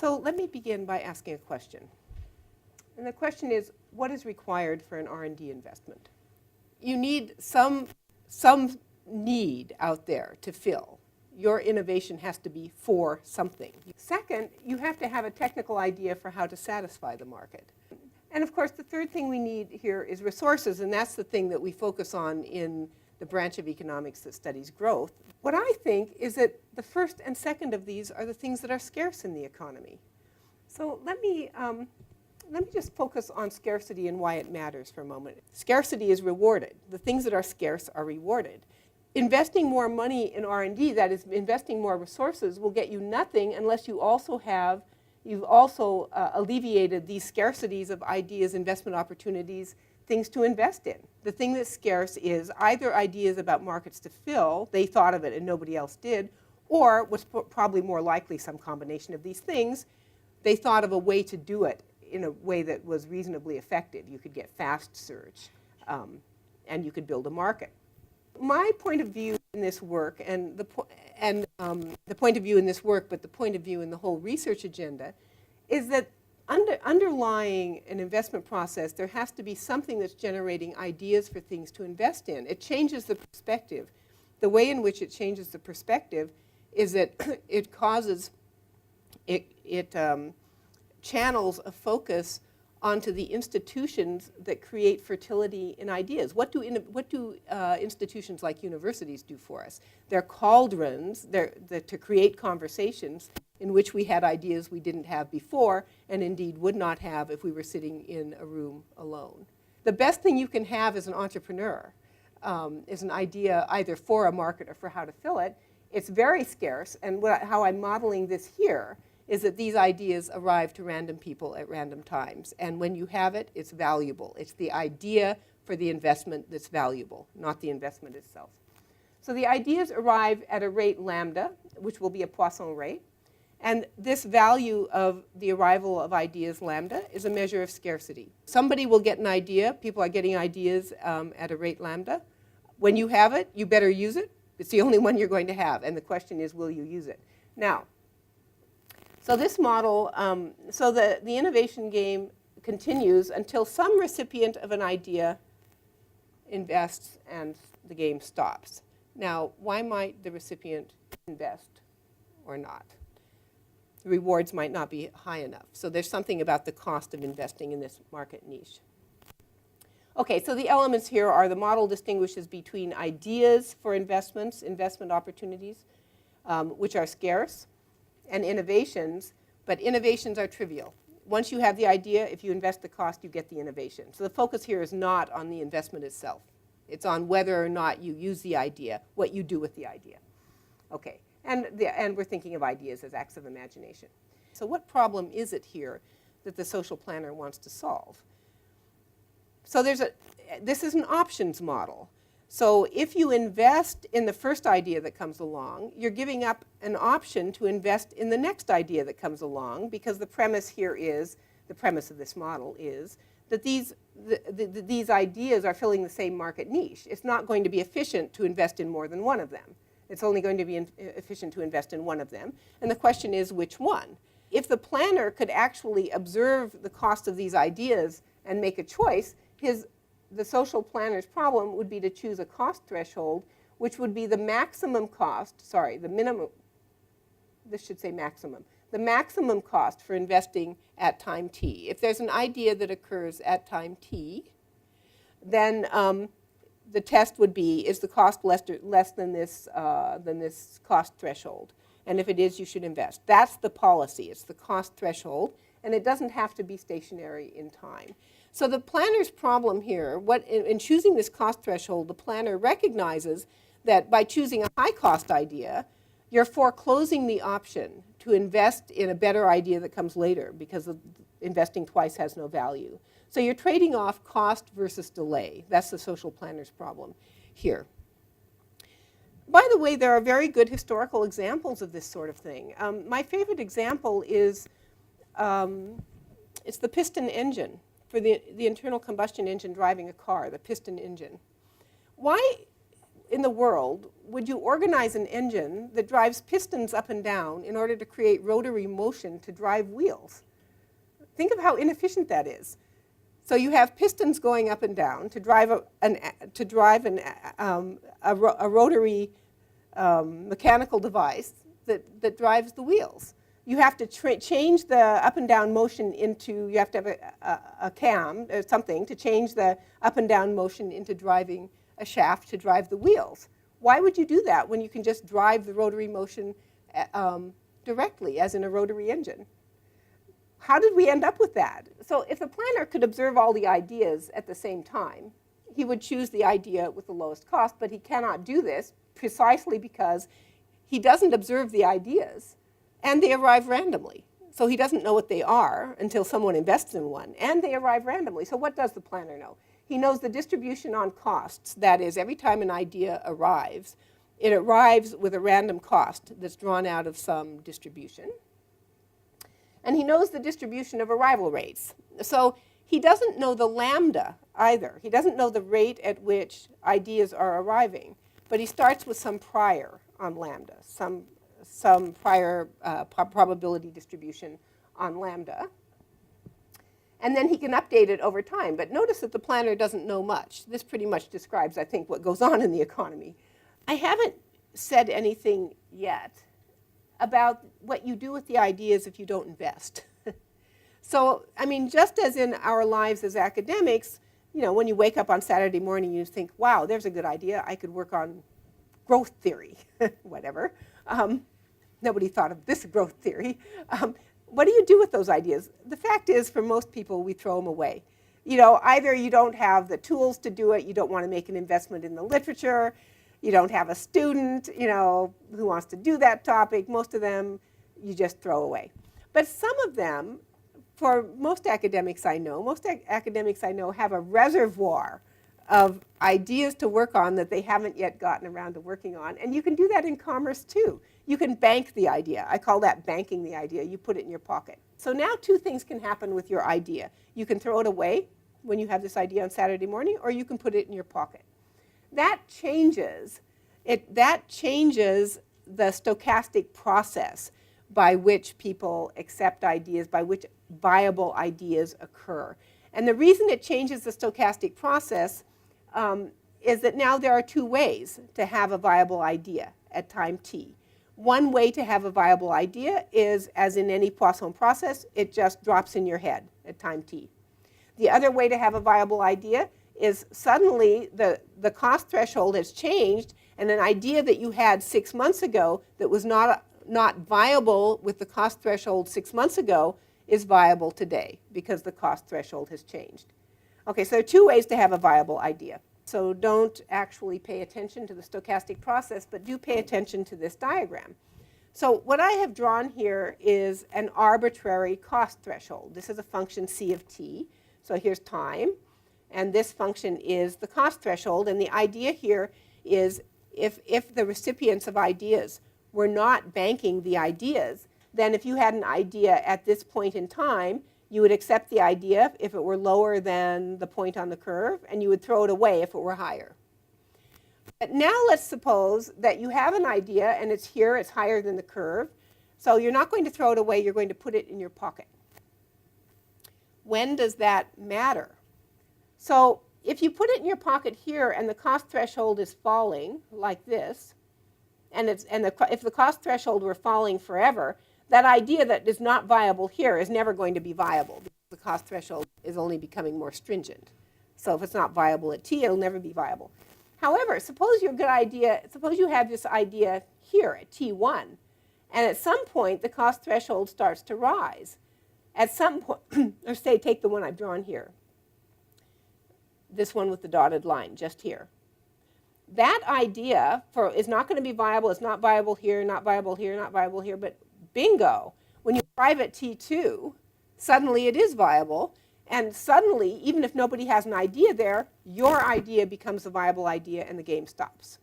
So let me begin by asking a question. And the question is, what is required for an R&D investment? You need some need out there to fill. Your innovation has to be for something. Second, you have to have a technical idea for how to satisfy the market. And of course, the third thing we need here is resources, and that's the thing that we focus on in the branch of economics that studies growth. What I think is that the first and second of these are the things that are scarce in the economy. So let me just focus on scarcity and why it matters for a moment. Scarcity is rewarded. The things that are scarce are rewarded. Investing more money in R&D, that is investing more resources, will get you nothing unless you've also alleviated these scarcities of ideas, investment opportunities, things to invest in. The thing that's scarce is either ideas about markets to fill, they thought of it and nobody else did, or what's probably more likely some combination of these things, they thought of a way to do it in a way that was reasonably effective. You could get fast search, and you could build a market. My point of view in this work, and the point of view in this work, but the point of view in the whole research agenda, is that underlying an investment process, there has to be something that's generating ideas for things to invest in. It changes the perspective. The way in which it changes the perspective is that it causes, it channels a focus onto the institutions that create fertility in ideas. What do institutions like universities do for us? They're cauldrons to create conversations in which we had ideas we didn't have before, and indeed would not have if we were sitting in a room alone. The best thing you can have as an entrepreneur is an idea either for a market or for how to fill it. It's very scarce, and how I'm modeling this here is that these ideas arrive to random people at random times. And when you have it, it's valuable. It's the idea for the investment that's valuable, not the investment itself. So the ideas arrive at a rate lambda, which will be a Poisson rate. And this value of the arrival of ideas lambda is a measure of scarcity. Somebody will get an idea. People are getting ideas at a rate lambda. When you have it, you better use it. It's the only one you're going to have. And the question is, will you use it? Now, so this model, so the innovation game continues until some recipient of an idea invests and the game stops. Now, why might the recipient invest or not? The rewards might not be high enough. So there's something about the cost of investing in this market niche. Okay, so the elements here are the model distinguishes between ideas for investments, investment opportunities, which are scarce, and innovations, but innovations are trivial. Once you have the idea, if you invest the cost, you get the innovation. So the focus here is not on the investment itself. It's on whether or not you use the idea, what you do with the idea. Okay, and we're thinking of ideas as acts of imagination. So what problem is it here that the social planner wants to solve? So this is an options model. So if you invest in the first idea that comes along, you're giving up an option to invest in the next idea that comes along, because the premise here is, the premise of this model is, that these ideas are filling the same market niche. It's not going to be efficient to invest in more than one of them. It's only going to be efficient to invest in one of them. And the question is, which one? If the planner could actually observe the cost of these ideas and make a choice, the social planner's problem would be to choose a cost threshold, which would be the maximum cost, sorry, the minimum, this should say maximum, the maximum cost for investing at time t. If there's an idea that occurs at time t, then the test would be, is the cost less than this cost threshold? And if it is, you should invest. That's the policy. It's the cost threshold, and it doesn't have to be stationary in time. So the planner's problem here, in choosing this cost threshold, the planner recognizes that by choosing a high-cost idea, you're foreclosing the option to invest in a better idea that comes later, because investing twice has no value. So you're trading off cost versus delay. That's the social planner's problem here. By the way, there are very good historical examples of this sort of thing. My favorite example is it's the piston engine. For the internal combustion engine driving a car, the piston engine. Why, in the world would you organize an engine that drives pistons up and down in order to create rotary motion to drive wheels? Think of how inefficient that is. So you have pistons going up and down to drive a rotary mechanical device that drives the wheels. You have to change the up and down motion into, you have to have a cam or something to change the up and down motion into driving a shaft to drive the wheels. Why would you do that when you can just drive the rotary motion directly, as in a rotary engine? How did we end up with that? So if the planner could observe all the ideas at the same time, he would choose the idea with the lowest cost, but he cannot do this precisely because he doesn't observe the ideas, and they arrive randomly. So he doesn't know what they are until someone invests in one, and they arrive randomly. So what does the planner know? He knows the distribution on costs. That is, every time an idea arrives, it arrives with a random cost that's drawn out of some distribution. And he knows the distribution of arrival rates. So he doesn't know the lambda either. He doesn't know the rate at which ideas are arriving, but he starts with some prior on lambda, some prior probability distribution on lambda. And then he can update it over time. But notice that the planner doesn't know much. This pretty much describes, I think, what goes on in the economy. I haven't said anything yet about what you do with the ideas if you don't invest. So, I mean, just as in our lives as academics, you know, when you wake up on Saturday morning, you think, wow, there's a good idea. I could work on growth theory, whatever. Nobody thought of this growth theory. What do you do with those ideas? The fact is, for most people, we throw them away. You know, either you don't have the tools to do it, you don't want to make an investment in the literature, you don't have a student, you know, who wants to do that topic. Most of them you just throw away. But some of them, for most academics I know have a reservoir of ideas to work on that they haven't yet gotten around to working on. And you can do that in commerce too. You can bank the idea. I call that banking the idea. You put it in your pocket. So now two things can happen with your idea. You can throw it away when you have this idea on Saturday morning, or you can put it in your pocket. That changes the stochastic process by which people accept ideas, by which viable ideas occur. And the reason it changes the stochastic process is that now there are two ways to have a viable idea at time t. One way to have a viable idea is, as in any Poisson process, it just drops in your head at time t. The other way to have a viable idea is suddenly the cost threshold has changed, and an idea that you had 6 months ago that was not viable with the cost threshold 6 months ago is viable today because the cost threshold has changed. Okay, so there are two ways to have a viable idea. So don't actually pay attention to the stochastic process, but do pay attention to this diagram. So what I have drawn here is an arbitrary cost threshold. This is a function c of t. So here's time, and this function is the cost threshold. And the idea here is if the recipients of ideas were not banking the ideas, then if you had an idea at this point in time, you would accept the idea if it were lower than the point on the curve, and you would throw it away if it were higher. But now let's suppose that you have an idea, and it's here, it's higher than the curve. So you're not going to throw it away, you're going to put it in your pocket. When does that matter? So if you put it in your pocket here and the cost threshold is falling like this, and if the cost threshold were falling forever, that idea that is not viable here is never going to be viable because the cost threshold is only becoming more stringent. So if it's not viable at t, it'll never be viable. However, suppose you have this idea here at t1, and at some point the cost threshold starts to rise. At some point, or say take the one I've drawn here, this one with the dotted line just here. That idea is not going to be viable. It's not viable here, not viable here, not viable here, but bingo, when you arrive at T2, suddenly it is viable, and suddenly, even if nobody has an idea there, your idea becomes a viable idea and the game stops.